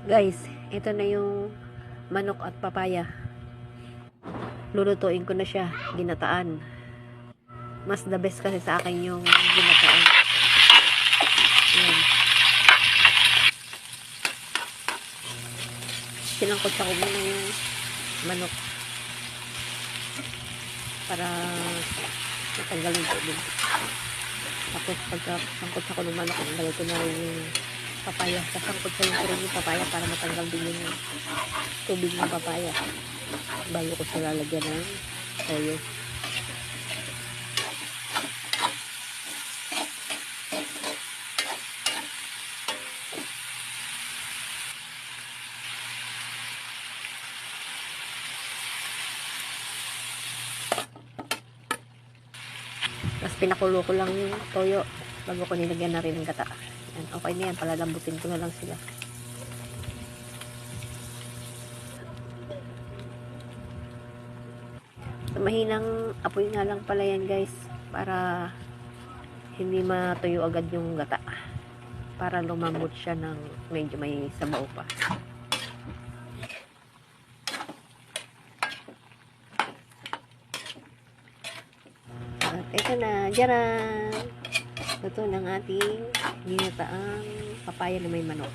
Guys, ito na yung manok at papaya. Lulutuin ko na siya, ginataan. Mas the best kasi sa akin yung ginataan. Ayan. Sinangkot ko muna yung manok para matanggal yung tubig. Tapos pagka sangkot ko ng manok, nalagay ko na rin yung papaya. Sasangkot ko rin yung papaya para matanggal din yung tubig ng papaya. Bago ko sila lalagyan ng toyo. Tapos pinakulo ko lang yung toyo bago ko nilagyan na rin ng gata. Yan, okay na yan, palalambutin ko na lang sila. So, mahinang apoy nga lang pala yan guys, para hindi matuyo agad yung gata, para lumambot siya ng medyo may sabaw pa. At ito na, jaran! Ito ng ating ginataang papaya na may manok.